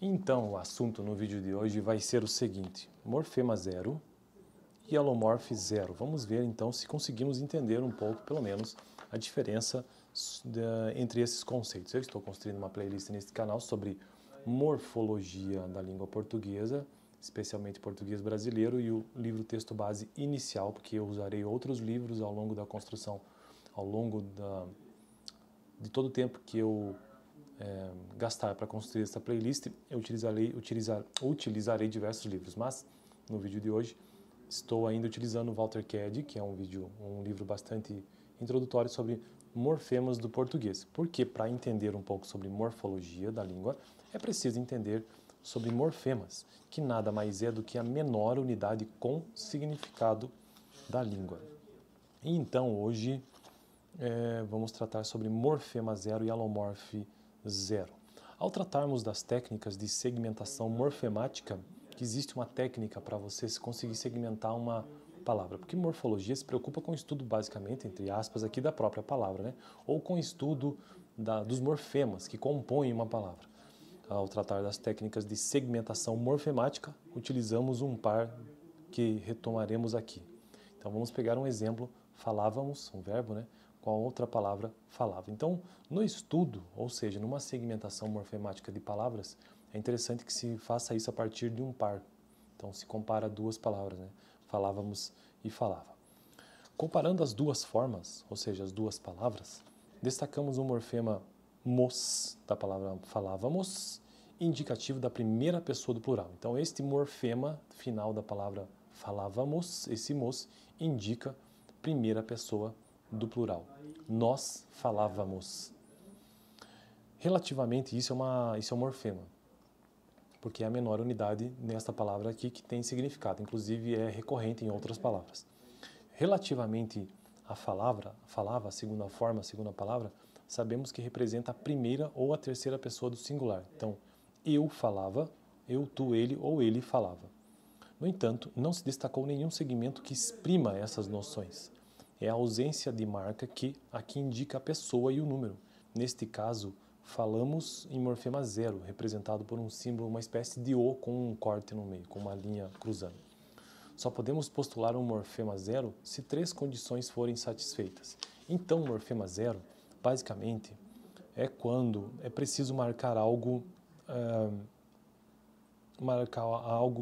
Então, o assunto no vídeo de hoje vai ser o seguinte: morfema zero e alomorfe zero. Vamos ver então se conseguimos entender um pouco, pelo menos, a diferença entre esses conceitos. Eu estou construindo uma playlist neste canal sobre morfologia da língua portuguesa, especialmente português brasileiro, e o livro texto base inicial, porque eu usarei outros livros ao longo da construção, ao longo de todo o tempo que eu gastar para construir essa playlist, eu utilizarei diversos livros, mas no vídeo de hoje estou ainda utilizando o Walter Cady, que é um livro bastante introdutório sobre morfemas do português, porque para entender um pouco sobre morfologia da língua, é preciso entender sobre morfemas, que nada mais é do que a menor unidade com significado da língua. E então hoje vamos tratar sobre morfema zero e alomorfe zero. Ao tratarmos das técnicas de segmentação morfemática, que existe uma técnica para você conseguir segmentar uma palavra, porque morfologia se preocupa com o estudo basicamente, entre aspas, aqui da própria palavra, né? Ou com o estudo dos morfemas que compõem uma palavra. Ao tratar das técnicas de segmentação morfemática, utilizamos um par que retomaremos aqui. Então vamos pegar um exemplo, falávamos, um verbo, né? Com a outra palavra falava. Então, no estudo, ou seja, numa segmentação morfemática de palavras, é interessante que se faça isso a partir de um par. Então, se compara duas palavras, né? Falávamos e falava. Comparando as duas formas, ou seja, as duas palavras, destacamos o morfema mos da palavra falávamos, indicativo da primeira pessoa do plural. Então, este morfema final da palavra falávamos, esse mos, indica primeira pessoa do plural. Nós falávamos. Relativamente, isso é um morfema, porque é a menor unidade nesta palavra aqui que tem significado, inclusive é recorrente em outras palavras. Relativamente à falava, a segunda forma, a segunda palavra, sabemos que representa a primeira ou a terceira pessoa do singular. Então, eu falava, eu, tu, ele ou ele falava. No entanto, não se destacou nenhum segmento que exprima essas noções. É a ausência de marca que aqui indica a pessoa e o número. Neste caso, falamos em morfema zero, representado por um símbolo, uma espécie de O com um corte no meio, com uma linha cruzando. Só podemos postular um morfema zero se três condições forem satisfeitas. Então, o morfema zero, basicamente, é quando é preciso marcar algo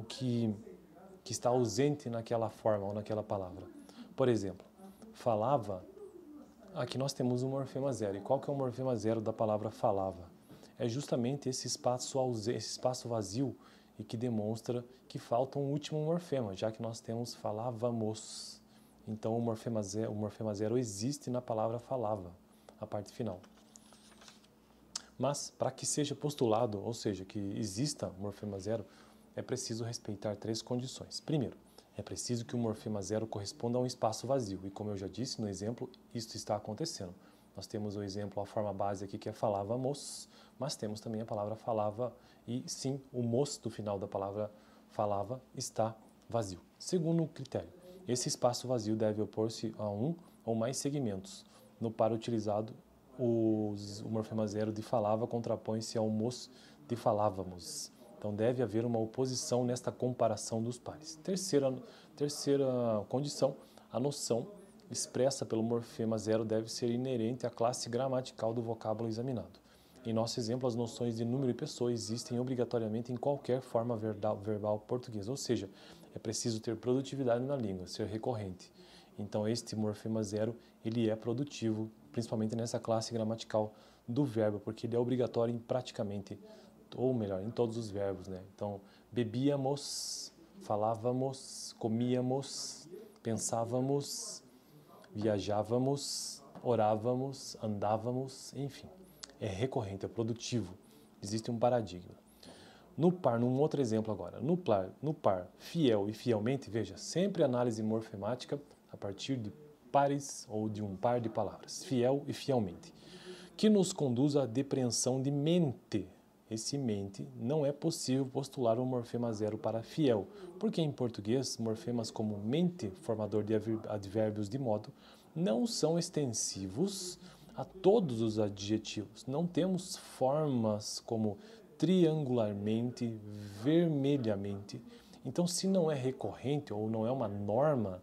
que está ausente naquela forma ou naquela palavra. Por exemplo, falava, aqui nós temos um morfema zero. E qual que é o morfema zero da palavra falava? É justamente esse espaço vazio e que demonstra que falta um último morfema, já que nós temos falávamos. Então o morfema zero existe na palavra falava, a parte final. Mas para que seja postulado, ou seja, que exista morfema zero, é preciso respeitar três condições. Primeiro, é preciso que o morfema zero corresponda a um espaço vazio. E como eu já disse no exemplo, isso está acontecendo. Nós temos o exemplo, a forma base aqui que é falávamos, mas temos também a palavra falava e sim, o mos do final da palavra falava está vazio. Segundo critério, esse espaço vazio deve opor-se a um ou mais segmentos. No par utilizado, o morfema zero de falava contrapõe-se ao mos de falávamos. Então deve haver uma oposição nesta comparação dos pares. Terceira condição, a noção expressa pelo morfema zero deve ser inerente à classe gramatical do vocábulo examinado. Em nosso exemplo, as noções de número e pessoa existem obrigatoriamente em qualquer forma verbal portuguesa, ou seja, é preciso ter produtividade na língua, ser recorrente. Então este morfema zero, ele é produtivo, principalmente nessa classe gramatical do verbo, porque ele é obrigatório em praticamente, ou melhor, em todos os verbos, né? Então, bebíamos, falávamos, comíamos, pensávamos, viajávamos, orávamos, andávamos, enfim. É recorrente, é produtivo. Existe um paradigma. No par, num outro exemplo agora, no par fiel e fielmente, veja, sempre análise morfemática a partir de pares ou de um par de palavras, fiel e fielmente, que nos conduz à depreensão de mente. Esse mente não é possível postular um morfema zero para fiel, porque em português, morfemas como mente, formador de advérbios de modo, não são extensivos a todos os adjetivos. Não temos formas como triangularmente, vermelhamente. Então, se não é recorrente ou não é uma norma,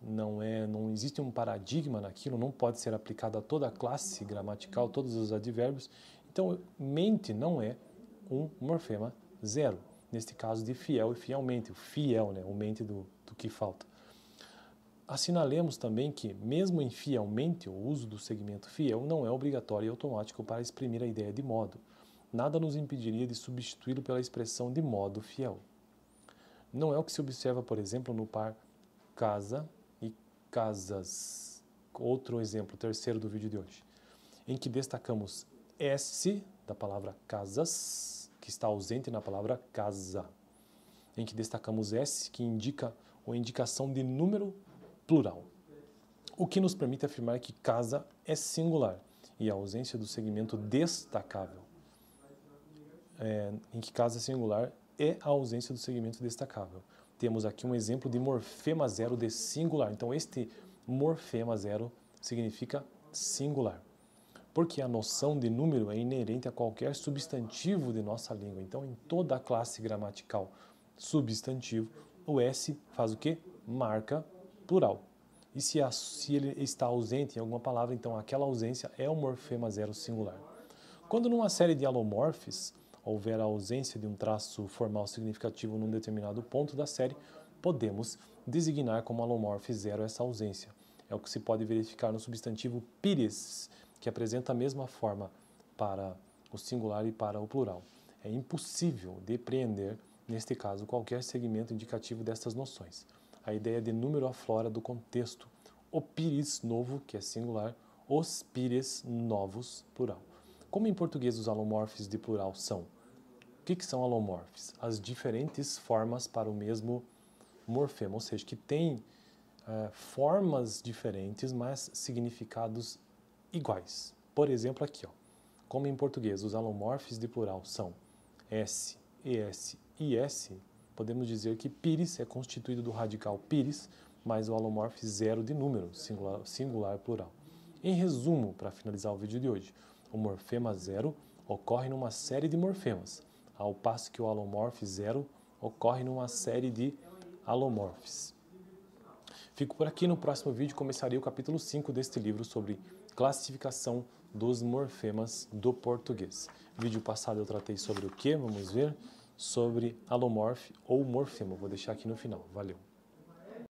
não existe um paradigma naquilo, não pode ser aplicado a toda a classe gramatical, todos os advérbios. Então, mente não é um morfema zero. Neste caso de fiel e fielmente, o fiel, né, o mente do que falta. Assinalemos também que, mesmo em fielmente, o uso do segmento fiel não é obrigatório e automático para exprimir a ideia de modo. Nada nos impediria de substituí-lo pela expressão de modo fiel. Não é o que se observa, por exemplo, no par casa e casas. Outro exemplo, terceiro do vídeo de hoje, em que destacamos S da palavra casas, que está ausente na palavra casa. Em que destacamos S, que indica uma indicação de número plural, o que nos permite afirmar que casa é singular e a ausência do segmento destacável. Em que casa é singular é a ausência do segmento destacável. Temos aqui um exemplo de morfema zero de singular. Então, este morfema zero significa singular, porque a noção de número é inerente a qualquer substantivo de nossa língua. Então, em toda a classe gramatical substantivo, o S faz o quê? Marca plural. E se ele está ausente em alguma palavra, então aquela ausência é o morfema zero singular. Quando numa série de alomorfes houver a ausência de um traço formal significativo num determinado ponto da série, podemos designar como alomorfe zero essa ausência. É o que se pode verificar no substantivo pires, que apresenta a mesma forma para o singular e para o plural. É impossível depreender, neste caso, qualquer segmento indicativo destas noções. A ideia de número aflora do contexto. O pires novo, que é singular, os pires novos, plural. Como em português os alomorfes de plural são? O que são alomorfes? As diferentes formas para o mesmo morfema, ou seja, que tem formas diferentes, mas significados iguais. Por exemplo, aqui, ó, como em português os alomorfes de plural são S, ES e S, podemos dizer que pires é constituído do radical pires mais o alomorfe zero de número, singular plural. Em resumo, para finalizar o vídeo de hoje, o morfema zero ocorre numa série de morfemas, ao passo que o alomorfe zero ocorre numa série de alomorfes. Fico por aqui. No próximo vídeo começarei o capítulo 5 deste livro sobre classificação dos morfemas do português. Vídeo passado eu tratei sobre o que? Vamos ver. Sobre alomorfe ou morfema. Vou deixar aqui no final. Valeu!